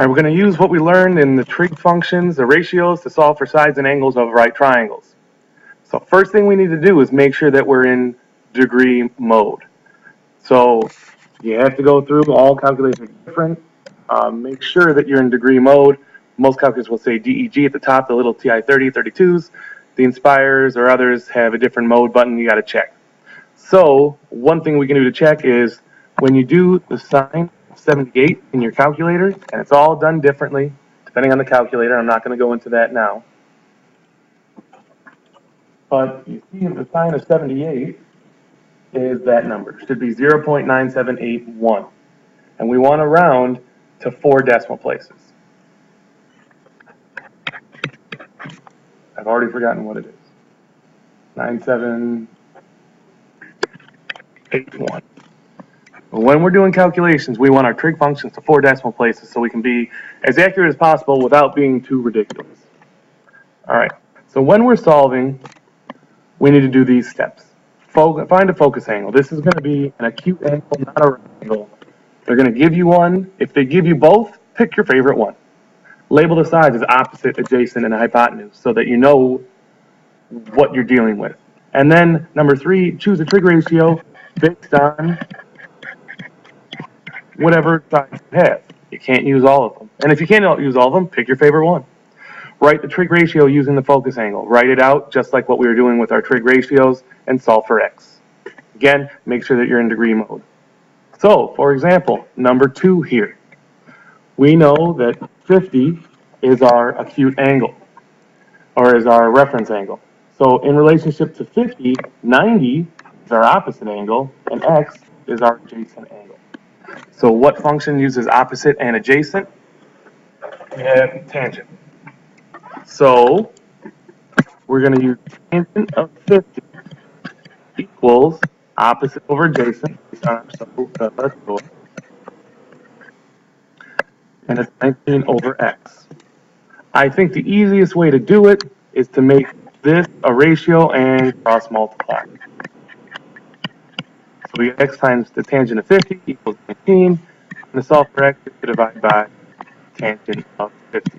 All right, we're going to use what we learned in the trig functions, the ratios, to solve for sides and angles of right triangles. So first thing we need to do is make sure that we're in degree mode. So you have to go through, all calculations are different. Make sure that you're in degree mode. Most calculators will say DEG at the top, the little TI-30, 32s. The Inspires or others have a different mode button you got to check. So one thing we can do to check is when you do the sine 78 in your calculator, and it's all done differently depending on the calculator. I'm not going to go into that now. But you see the sine of 78 is that number. It should be 0.9781. And we want to round to 4 decimal places. I've already forgotten what it is. 9781. When we're doing calculations, we want our trig functions to 4 decimal places so we can be as accurate as possible without being too ridiculous. All right, so when we're solving, we need to do these steps. Find a focus angle. This is going to be an acute angle, not a right angle. They're going to give you one. If they give you both, pick your favorite one. Label the sides as opposite, adjacent, and hypotenuse so that you know what you're dealing with. And then, number 3, choose a trig ratio based on whatever sides you have. You can't use all of them. And if you can't use all of them, pick your favorite one. Write the trig ratio using the focus angle. Write it out just like what we were doing with our trig ratios and solve for x. Again, make sure that you're in degree mode. So, for example, number 2 here. We know that 50 is our acute angle, or is our reference angle. So in relationship to 50, 90 is our opposite angle, and x is our adjacent angle. So what function uses opposite and adjacent? We have tangent. So we're going to use tangent of 50 equals opposite over adjacent, and it's 19 over x. I think the easiest way to do it is to make this a ratio and cross multiply. So we get x times the tangent of 50 equals 19, and to solve for x, we divide by tangent of 50.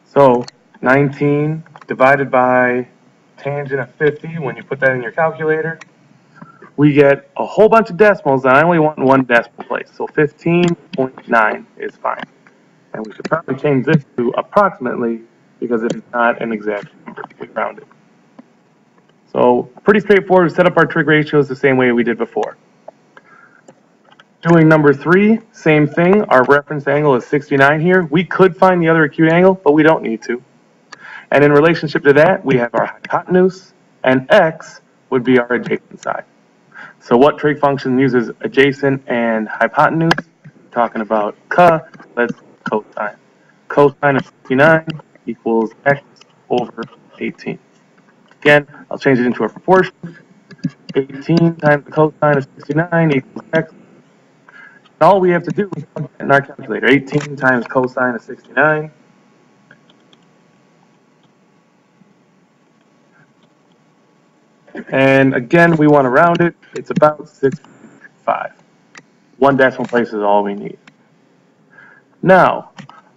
So 19 divided by tangent of 50, when you put that in your calculator, we get a whole bunch of decimals, and I only want one decimal place. So 15.9 is fine. And we should probably change this to approximately because it is not an exact number. We round it. So pretty straightforward. We set up our trig ratios the same way we did before. Doing number 3, same thing. Our reference angle is 69 here. We could find the other acute angle, but we don't need to. And in relationship to that, we have our hypotenuse, and x would be our adjacent side. So what trig function uses adjacent and hypotenuse? We're talking about let's cosine. Cosine of 69 equals x over 18. Again, I'll change it into a proportion. 18 times the cosine of 69 equals x. And all we have to do is plug that in our calculator. 18 times cosine of 69. And again, we want to round it. It's about 6.5. 1 decimal place is all we need. Now,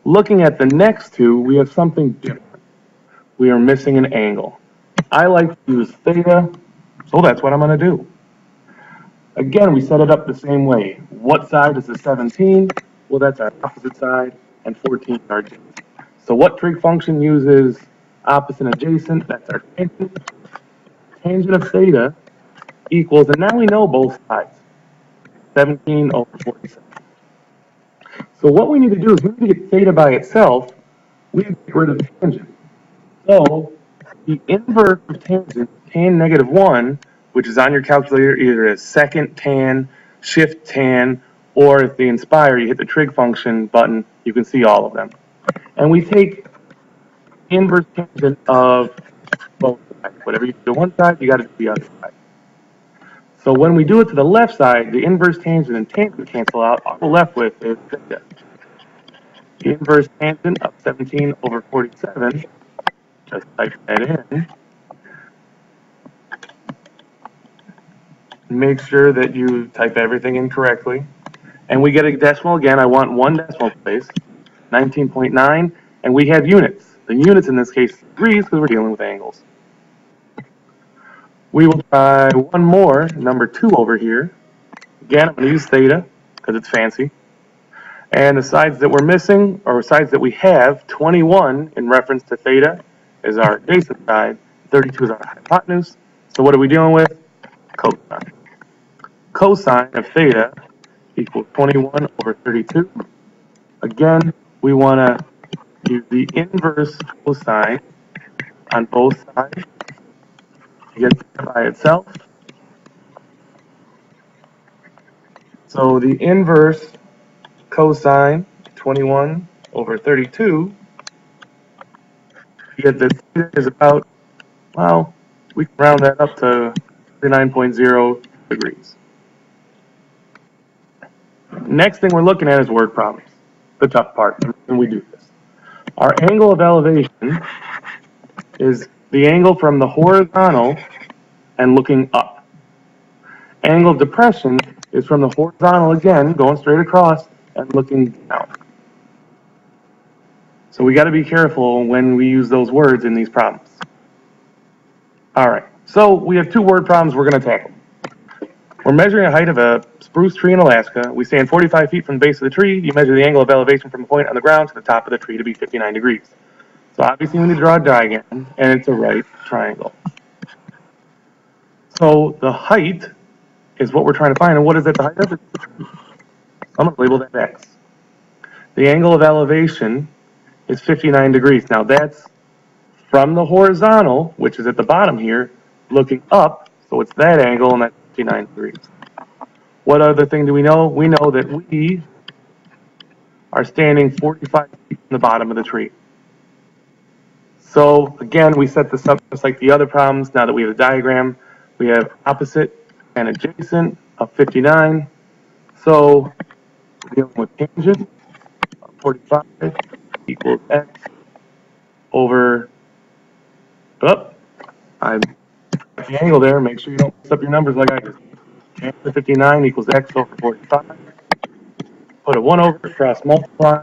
looking at the next 2, we have something different. We are missing an angle. I like to use theta, so that's what I'm going to do. Again, we set it up the same way. What side is the 17? Well, that's our opposite side, and 14 is our adjacent. So what trig function uses opposite and adjacent? That's our tangent. Tangent of theta equals, and now we know both sides, 17 over 47. So what we need to do is we need to get theta by itself. We need to get rid of the tangent. So the inverse of tangent, tan negative 1, which is on your calculator either as second tan, shift tan, or if they Inspire, you hit the trig function button, you can see all of them. And we take inverse tangent of both sides. Whatever you do to one side, you got to do the other side. So when we do it to the left side, the inverse tangent and tangent cancel out. All we're left with is theta. The inverse tangent of 17 over 47, just type that in. Make sure that you type everything in correctly. And we get a decimal again. I want one decimal place, 19.9, and we have units. The units in this case is degrees because we're dealing with angles. We will try one more, number 2 over here. Again, I'm going to use theta because it's fancy. And the sides that we're missing, or sides that we have, 21 in reference to theta is our adjacent side, 32 is our hypotenuse. So what are we dealing with? Cosine. Cosine of theta equals 21 over 32. Again, we want to use the inverse cosine on both sides to get theta by itself. So the inverse cosine 21 over 32, you get that theta is about, well, we can round that up to 39.0 degrees. Next thing we're looking at is word problems, the tough part, and we do this. Our angle of elevation is the angle from the horizontal and looking up. Angle of depression is from the horizontal again, going straight across and looking down. So we got to be careful when we use those words in these problems. All right, so we have 2 word problems we're going to tackle. We're measuring the height of a spruce tree in Alaska. We stand 45 feet from the base of the tree. You measure the angle of elevation from a point on the ground to the top of the tree to be 59 degrees. So obviously we need to draw a diagram, and it's a right triangle. So the height is what we're trying to find, and what is at the height of it? I'm going to label that X. The angle of elevation is 59 degrees. Now that's from the horizontal, which is at the bottom here, looking up, so it's that angle, and that's 59 degrees. What other thing do we know? We know that we are standing 45 feet from the bottom of the tree. So again, we set this up just like the other problems. Now that we have a diagram, we have opposite and adjacent of 59. So we're dealing with tangent of 45 equals x over, I the angle there. Make sure you don't mess up your numbers like I did. Tangent of 59 equals x over 45. Put a 1 over, cross multiply.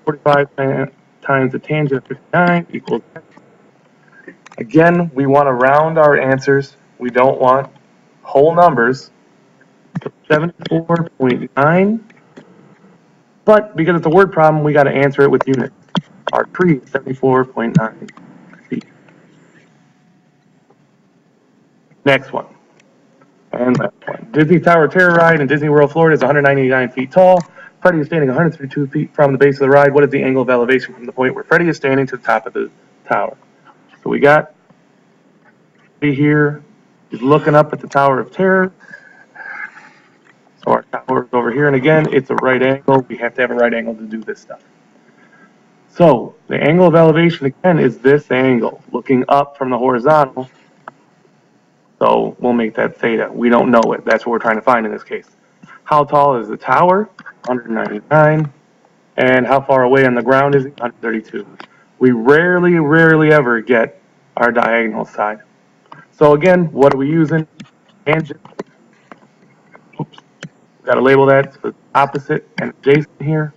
45 times the tangent of 59 equals x. Again, we want to round our answers. We don't want whole numbers. 74.9. But because it's a word problem, we got to answer it with units. Our tree is 74.9 feet. Next one. And last one. Disney Tower Terror Ride in Disney World, Florida is 199 feet tall. Freddy is standing 132 feet from the base of the ride. What is the angle of elevation from the point where Freddy is standing to the top of the tower? So we got Freddy here. He's looking up at the Tower of Terror. So our tower is over here. And again, it's a right angle. We have to have a right angle to do this stuff. So the angle of elevation, again, is this angle, looking up from the horizontal. So we'll make that theta. We don't know it. That's what we're trying to find in this case. How tall is the tower? 199. And how far away on the ground is it? 132. We rarely ever get our diagonal side. So again, what are we using? Tangent. Oops. Got to label that to the opposite and adjacent here.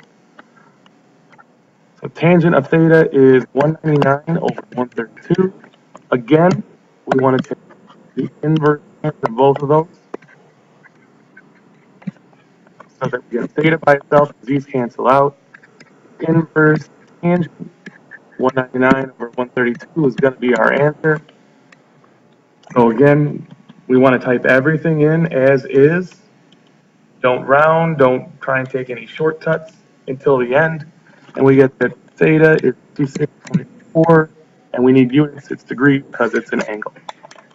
So tangent of theta is 199 over 132. Again, we want to take the inverse of both of those so that we get theta by itself. These cancel out. Inverse tangent 199 over 132 is going to be our answer. So again, we want to type everything in as is. Don't round, don't try and take any shortcuts until the end. And we get that theta is 56.4, and we need units, it's degree because it's an angle.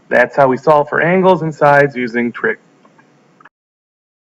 That's how we solve for angles and sides using trig.